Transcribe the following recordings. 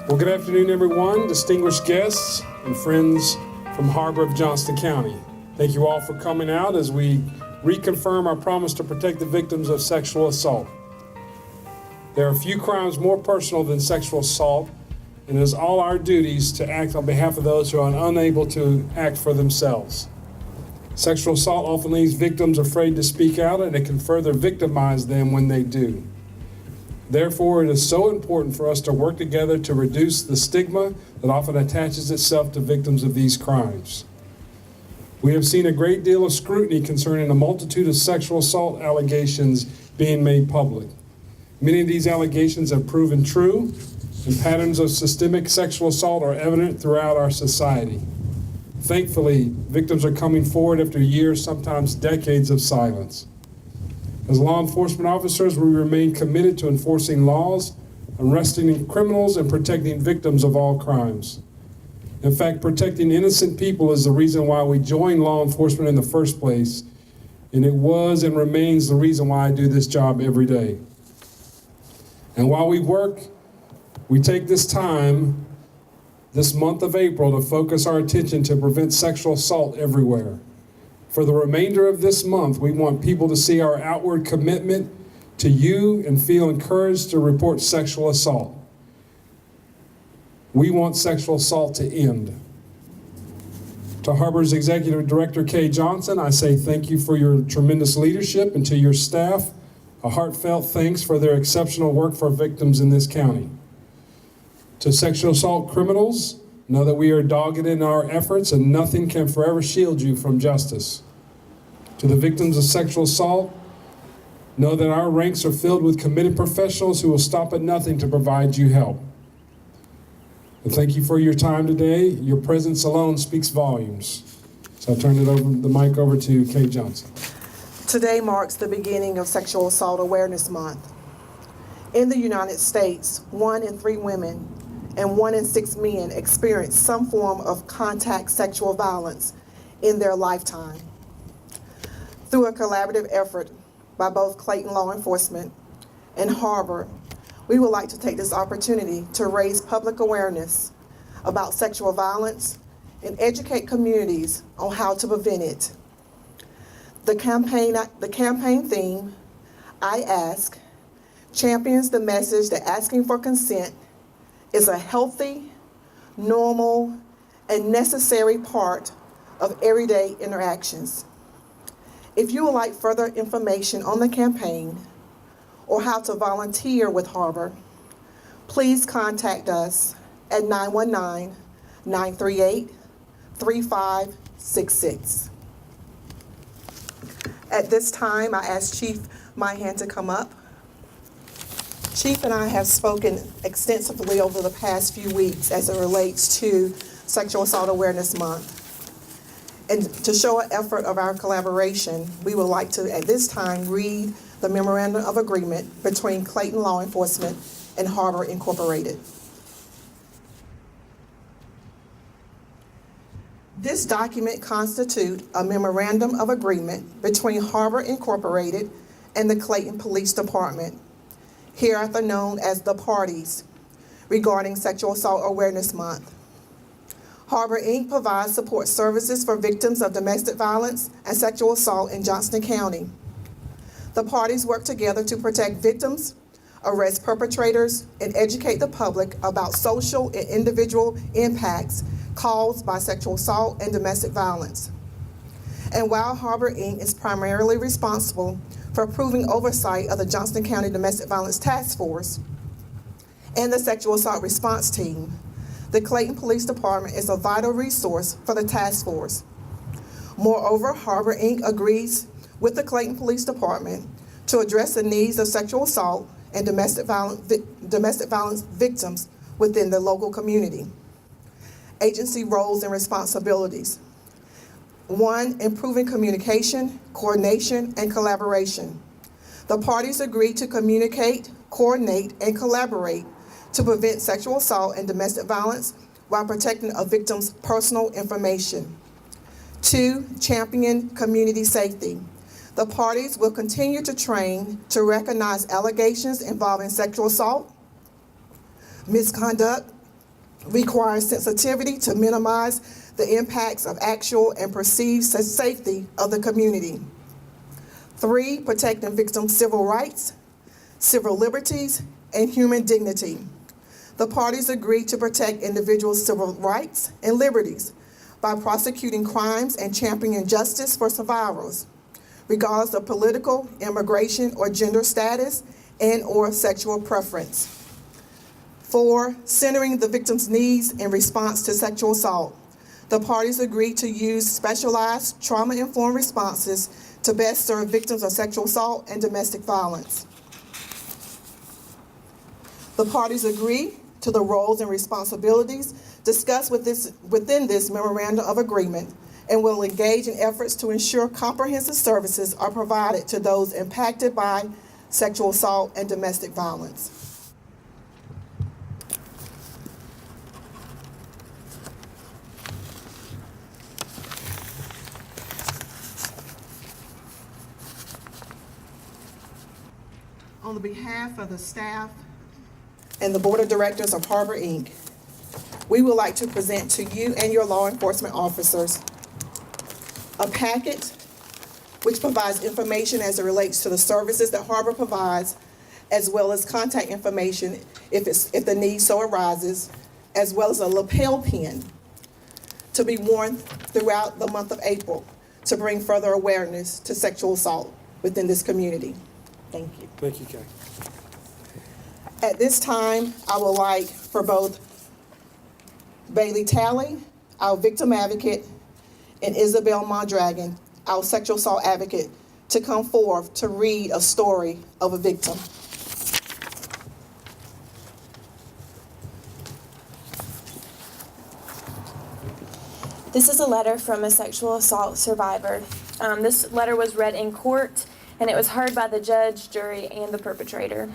Well, good afternoon, everyone, distinguished guests and friends from Harbor of Johnston County. Thank you all for coming out as we reconfirm our promise to protect the victims of sexual assault. There are few crimes more personal than sexual assault, and it is all our duties to act on behalf of those who are unable to act for themselves. Sexual assault often leaves victims afraid to speak out, and it can further victimize them when they do. Therefore, it is so important for us to work together to reduce the stigma that often attaches itself to victims of these crimes. We have seen a great deal of scrutiny concerning a multitude of sexual assault allegations being made public. Many of these allegations have proven true, and patterns of systemic sexual assault are evident throughout our society. Thankfully, victims are coming forward after years, sometimes decades of silence. As law enforcement officers, we remain committed to enforcing laws, arresting criminals, and protecting victims of all crimes. In fact, protecting innocent people is the reason why we joined law enforcement in the first place, and it was and remains the reason why I do this job every day. And while we work, we take this time, this month of April, to focus our attention to prevent sexual assault everywhere. For the remainder of this month, we want people to see our outward commitment to you and feel encouraged to report sexual assault. We want sexual assault to end. To Harbor's Executive Director, Kay Johnson, I say thank you for your tremendous leadership, and to your staff, a heartfelt thanks for their exceptional work for victims in this county. To sexual assault criminals, know that we are dogged in our efforts and nothing can forever shield you from justice. To the victims of sexual assault, know that our ranks are filled with committed professionals who will stop at nothing to provide you help. And thank you for your time today. Your presence alone speaks volumes. So I turn the mic over to Kay Johnson. Today marks the beginning of Sexual Assault Awareness Month. In the United States, 1 in 3 women and 1 in 6 men experience some form of contact sexual violence in their lifetime. Through a collaborative effort by both Clayton Law Enforcement and Harbor, we would like to take this opportunity to raise public awareness about sexual violence and educate communities on how to prevent it. The campaign theme, I Ask, champions the message that asking for consent is a healthy, normal, and necessary part of everyday interactions. If you would like further information on the campaign or how to volunteer with Harbor, please contact us at 919-938-3566. At this time, I ask Chief Myhan to come up. Chief and I have spoken extensively over the past few weeks as it relates to Sexual Assault Awareness Month. And to show an effort of our collaboration, we would like to, at this time, read the Memorandum of Agreement between Clayton Law Enforcement and Harbor Incorporated. This document constitutes a Memorandum of Agreement between Harbor Incorporated and the Clayton Police Department, hereafter known as the parties, regarding Sexual Assault Awareness Month. Harbor Inc. provides support services for victims of domestic violence and sexual assault in Johnston County. The parties work together to protect victims, arrest perpetrators, and educate the public about social and individual impacts caused by sexual assault and domestic violence. And while Harbor Inc. is primarily responsible for approving oversight of the Johnston County Domestic Violence Task Force and the Sexual Assault Response Team, the Clayton Police Department is a vital resource for the task force. Moreover, Harbor Inc. agrees with the Clayton Police Department to address the needs of sexual assault and domestic violence victims within the local community. Agency roles and responsibilities. 1, improving communication, coordination, and collaboration. The parties agree to communicate, coordinate, and collaborate to prevent sexual assault and domestic violence while protecting a victim's personal information. 2, champion community safety. The parties will continue to train to recognize allegations involving sexual assault, misconduct, requires sensitivity to minimize the impacts of actual and perceived safety of the community. 3, protecting victims' civil rights, civil liberties, and human dignity. The parties agree to protect individuals' civil rights and liberties by prosecuting crimes and championing justice for survivors, regardless of political, immigration, or gender status and/or sexual preference. 4, centering the victim's needs in response to sexual assault. The parties agree to use specialized trauma-informed responses to best serve victims of sexual assault and domestic violence. The parties agree to the roles and responsibilities discussed within this memorandum of agreement and will engage in efforts to ensure comprehensive services are provided to those impacted by sexual assault and domestic violence. On the behalf of the staff and the Board of Directors of Harbor, Inc., we would like to present to you and your law enforcement officers a packet which provides information as it relates to the services that Harbor provides, as well as contact information if the need so arises, as well as a lapel pin to be worn throughout the month of April to bring further awareness to sexual assault within this community. Thank you. Thank you, Kay. At this time, I would like for both Bailey Talley, our victim advocate, and Isabel Mondragon, our sexual assault advocate, to come forth to read a story of a victim. This is a letter from a sexual assault survivor. This letter was read in court, and it was heard by the judge, jury, and the perpetrator.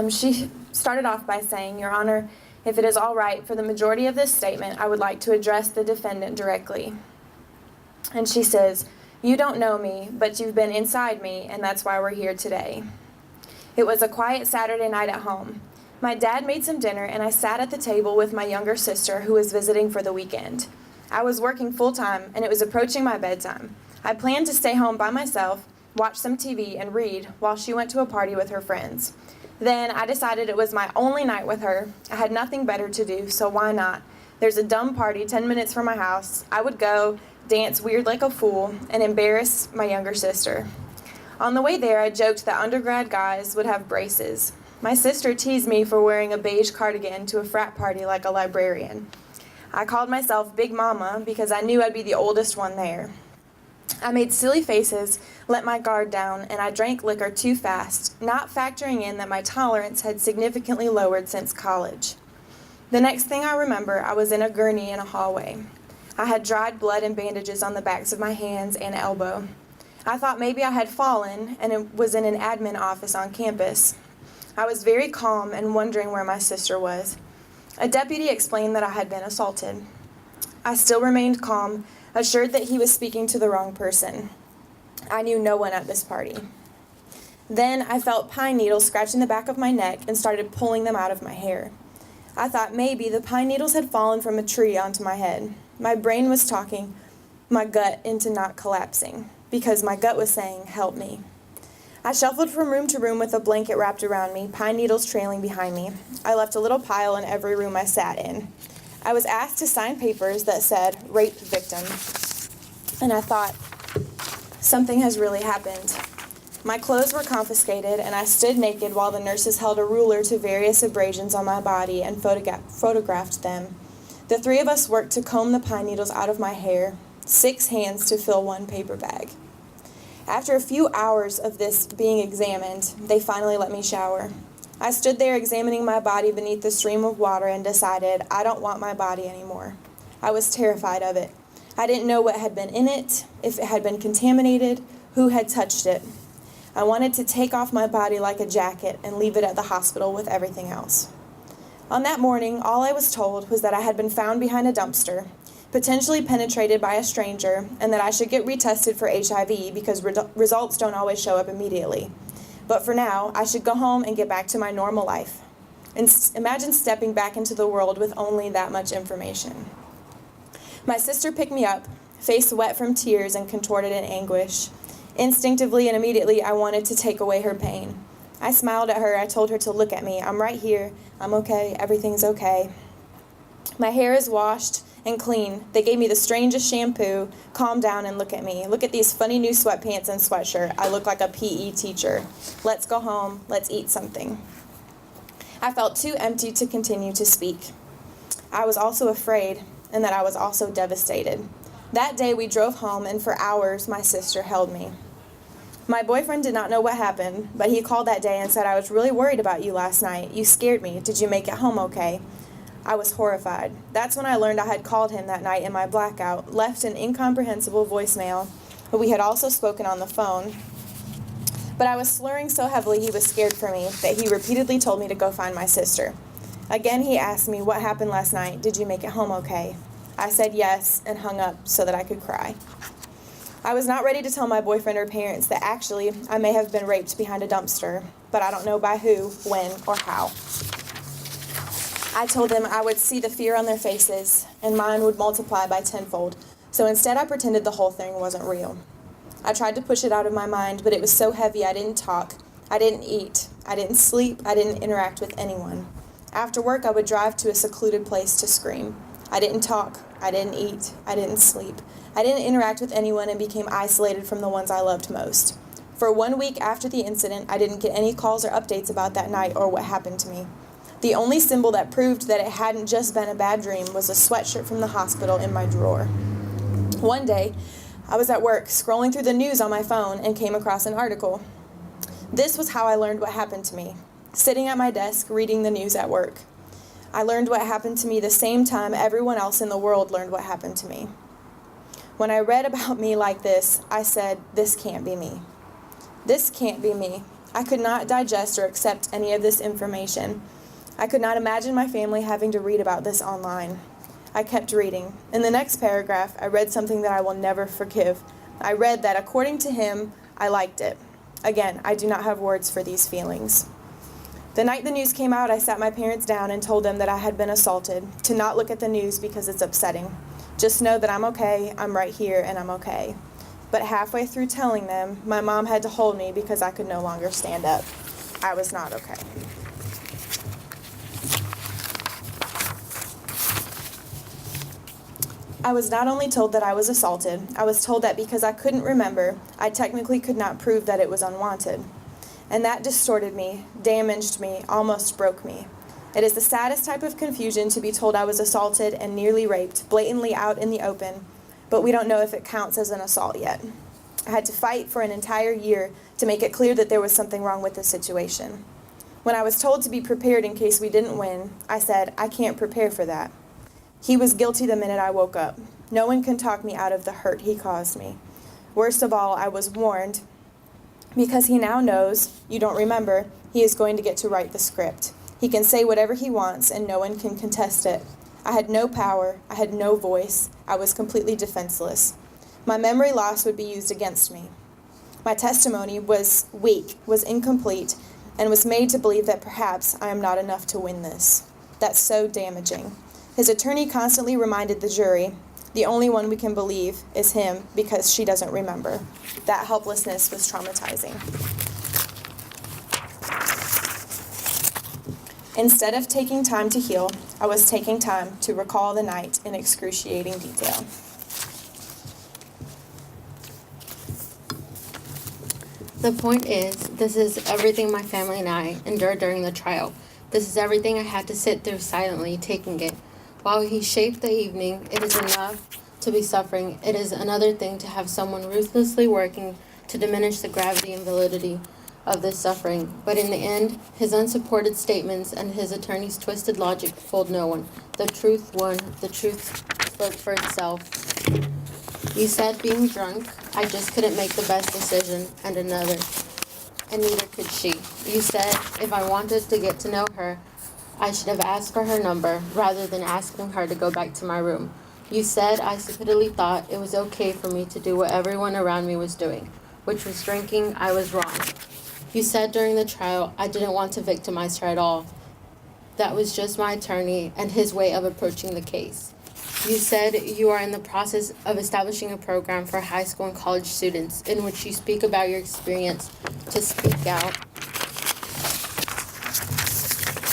She started off by saying, "Your Honor, if it is all right for the majority of this statement, I would like to address the defendant directly." And she says, "You don't know me, but you've been inside me, and that's why we're here today." It was a quiet Saturday night at home. My dad made some dinner, and I sat at the table with my younger sister, who was visiting for the weekend. I was working full-time, and it was approaching my bedtime. I planned to stay home by myself, watch some TV, and read while she went to a party with her friends. Then I decided it was my only night with her. I had nothing better to do, so why not? There's a dumb party 10 minutes from my house. I would go, dance weird like a fool, and embarrass my younger sister. On the way there, I joked that undergrad guys would have braces. My sister teased me for wearing a beige cardigan to a frat party like a librarian. I called myself Big Mama because I knew I'd be the oldest one there. I made silly faces, let my guard down, and I drank liquor too fast, not factoring in that my tolerance had significantly lowered since college. The next thing I remember, I was in a gurney in a hallway. I had dried blood and bandages on the backs of my hands and elbow. I thought maybe I had fallen and it was in an admin office on campus. I was very calm and wondering where my sister was. A deputy explained that I had been assaulted. I still remained calm, assured that he was speaking to the wrong person. I knew no one at this party. Then I felt pine needles scratching the back of my neck and started pulling them out of my hair. I thought maybe the pine needles had fallen from a tree onto my head. My brain was talking my gut into not collapsing, because my gut was saying, "Help me." I shuffled from room to room with a blanket wrapped around me, pine needles trailing behind me. I left a little pile in every room I sat in. I was asked to sign papers that said, "Rape victim." And I thought, something has really happened. My clothes were confiscated, and I stood naked while the nurses held a ruler to various abrasions on my body and photographed them. The three of us worked to comb the pine needles out of my hair, 6 hands to fill one paper bag. After a few hours of this being examined, they finally let me shower. I stood there examining my body beneath the stream of water and decided I don't want my body anymore. I was terrified of it. I didn't know what had been in it, if it had been contaminated, who had touched it. I wanted to take off my body like a jacket and leave it at the hospital with everything else. On that morning, all I was told was that I had been found behind a dumpster, potentially penetrated by a stranger, and that I should get retested for HIV because results don't always show up immediately. But for now, I should go home and get back to my normal life. Imagine stepping back into the world with only that much information. My sister picked me up, face wet from tears and contorted in anguish. Instinctively and immediately, I wanted to take away her pain. I smiled at her. I told her to look at me. I'm right here. I'm okay. Everything's okay. My hair is washed and clean. They gave me the strangest shampoo. Calm down and look at me. Look at these funny new sweatpants and sweatshirt. I look like a PE teacher. Let's go home. Let's eat something. I felt too empty to continue to speak. I was also afraid, and that I was also devastated. That day we drove home, and for hours my sister held me. My boyfriend did not know what happened, but he called that day and said, I was really worried about you last night. You scared me. Did you make it home okay? I was horrified. That's when I learned I had called him that night in my blackout, left an incomprehensible voicemail, but we had also spoken on the phone. But I was slurring so heavily he was scared for me that he repeatedly told me to go find my sister. Again, he asked me, what happened last night? Did you make it home okay? I said yes and hung up so that I could cry. I was not ready to tell my boyfriend or parents that actually I may have been raped behind a dumpster, but I don't know by who, when, or how. I told them I would see the fear on their faces, and mine would multiply by tenfold, so instead I pretended the whole thing wasn't real. I tried to push it out of my mind, but it was so heavy I didn't talk, I didn't eat, I didn't sleep, I didn't interact with anyone. After work, I would drive to a secluded place to scream. I didn't talk, I didn't eat, I didn't sleep. I didn't interact with anyone and became isolated from the ones I loved most. For 1 week after the incident, I didn't get any calls or updates about that night or what happened to me. The only symbol that proved that it hadn't just been a bad dream was a sweatshirt from the hospital in my drawer. One day, I was at work scrolling through the news on my phone and came across an article. This was how I learned what happened to me, sitting at my desk reading the news at work. I learned what happened to me the same time everyone else in the world learned what happened to me. When I read about me like this, I said, this can't be me. This can't be me. I could not digest or accept any of this information. I could not imagine my family having to read about this online. I kept reading. In the next paragraph, I read something that I will never forgive. I read that according to him, I liked it. Again, I do not have words for these feelings. The night the news came out, I sat my parents down and told them that I had been assaulted, to not look at the news because it's upsetting. Just know that I'm okay, I'm right here, and I'm okay. But halfway through telling them, my mom had to hold me because I could no longer stand up. I was not okay. I was not only told that I was assaulted, I was told that because I couldn't remember, I technically could not prove that it was unwanted. And that distorted me, damaged me, almost broke me. It is the saddest type of confusion to be told I was assaulted and nearly raped, blatantly out in the open, but we don't know if it counts as an assault yet. I had to fight for an entire year to make it clear that there was something wrong with the situation. When I was told to be prepared in case we didn't win, I said, I can't prepare for that. He was guilty the minute I woke up. No one can talk me out of the hurt he caused me. Worst of all, I was warned, because he now knows, you don't remember, he is going to get to write the script. He can say whatever he wants and no one can contest it. I had no power, I had no voice, I was completely defenseless. My memory loss would be used against me. My testimony was weak, was incomplete, and was made to believe that perhaps I am not enough to win this. That's so damaging. His attorney constantly reminded the jury, the only one we can believe is him because she doesn't remember. That helplessness was traumatizing. Instead of taking time to heal, I was taking time to recall the night in excruciating detail. The point is, this is everything my family and I endured during the trial. This is everything I had to sit through silently, taking it. While he shaped the evening, it is enough to be suffering. It is another thing to have someone ruthlessly working to diminish the gravity and validity of this suffering. But in the end, his unsupported statements and his attorney's twisted logic fooled no one. The truth won. The truth spoke for itself. You said being drunk, I just couldn't make the best decision, and neither could she. You said if I wanted to get to know her, I should have asked for her number rather than asking her to go back to my room. You said I stupidly thought it was okay for me to do what everyone around me was doing, which was drinking. I was wrong. You said during the trial I didn't want to victimize her at all. that was just my attorney and his way of approaching the case. You said you are in the process of establishing a program for high school and college students in which you speak about your experience to speak out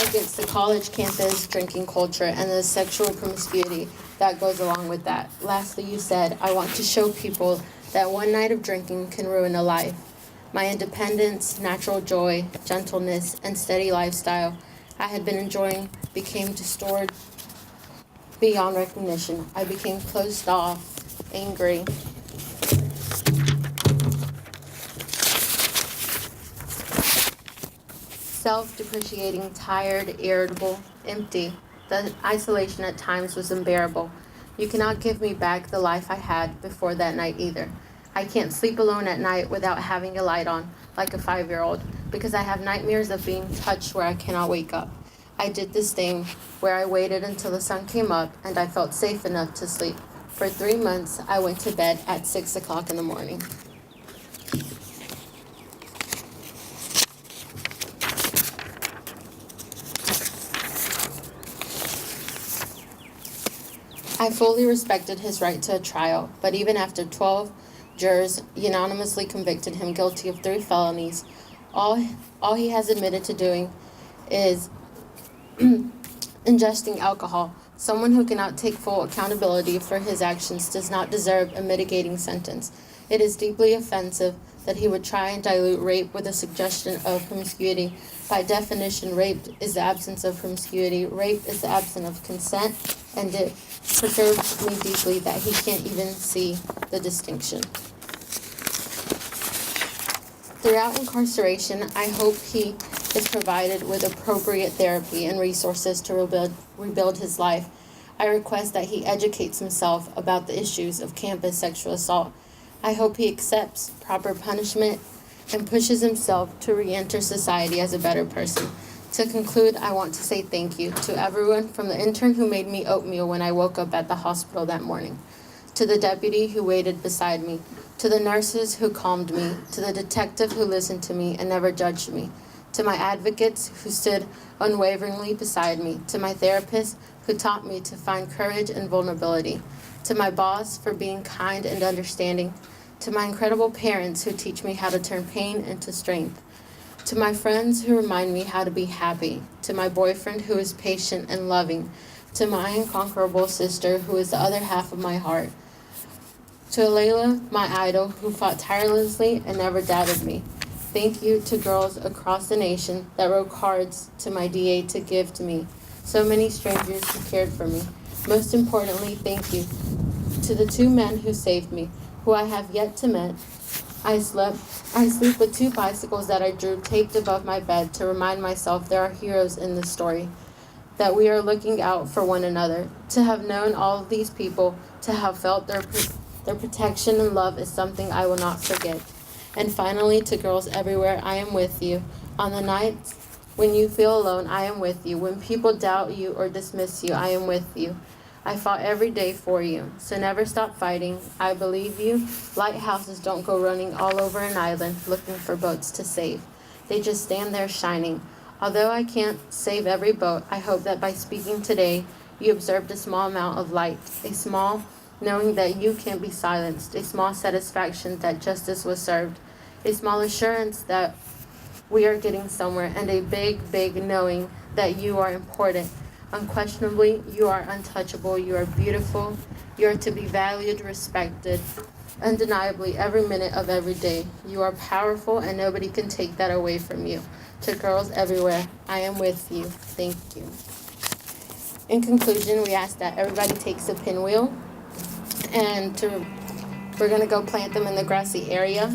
against the college campus drinking culture and the sexual promiscuity that goes along with that. Lastly, you said, I want to show people that one night of drinking can ruin a life. My independence, natural joy, gentleness, and steady lifestyle I had been enjoying became distorted beyond recognition. I became closed off, angry, self-depreciating, tired, irritable, empty. The isolation at times was unbearable. You cannot give me back the life I had before that night either. I can't sleep alone at night without having a light on, like a 5-year-old, because I have nightmares of being touched where I cannot wake up. I did this thing where I waited until the sun came up and I felt safe enough to sleep. For 3 months, I went to bed at 6 o'clock in the morning. I fully respected his right to a trial, but even after 12 jurors unanimously convicted him guilty of 3 felonies, all he has admitted to doing is ingesting alcohol. Someone who cannot take full accountability for his actions does not deserve a mitigating sentence. It is deeply offensive that he would try and dilute rape with a suggestion of promiscuity. By definition, rape is the absence of promiscuity. Rape is the absence of consent, and it perturbs me deeply that he can't even see the distinction. Throughout incarceration, I hope he is provided with appropriate therapy and resources to rebuild his life. I request that he educates himself about the issues of campus sexual assault. I hope he accepts proper punishment and pushes himself to re-enter society as a better person. To conclude, I want to say thank you to everyone, from the intern who made me oatmeal when I woke up at the hospital that morning, to the deputy who waited beside me, to the nurses who calmed me, to the detective who listened to me and never judged me, to my advocates who stood unwaveringly beside me, to my therapist who taught me to find courage and vulnerability, to my boss for being kind and understanding, to my incredible parents who teach me how to turn pain into strength, to my friends who remind me how to be happy, to my boyfriend who is patient and loving, to my unconquerable sister who is the other half of my heart, to Layla, my idol, who fought tirelessly and never doubted me. Thank you to girls across the nation that wrote cards to my DA to give to me, so many strangers who cared for me. Most importantly, thank you to the 2 men who saved me, who I have yet to meet. I sleep with 2 bicycles that I drew taped above my bed to remind myself there are heroes in this story, that we are looking out for one another. To have known all of these people, to have felt their protection and love is something I will not forget. And finally, to girls everywhere, I am with you. On the nights when you feel alone, I am with you. When people doubt you or dismiss you, I am with you. I fought every day for you, so never stop fighting. I believe you. Lighthouses don't go running all over an island looking for boats to save. They just stand there shining. Although I can't save every boat, I hope that by speaking today, you observed a small amount of light, a small knowing that you can't be silenced, a small satisfaction that justice was served, a small assurance that we are getting somewhere, and a big, big knowing that you are important. Unquestionably, you are untouchable, you are beautiful, you are to be valued, respected, undeniably every minute of every day. You are powerful and nobody can take that away from you. To girls everywhere, I am with you. Thank you. In conclusion, we ask that everybody takes a pinwheel and we're going to go plant them in the grassy area.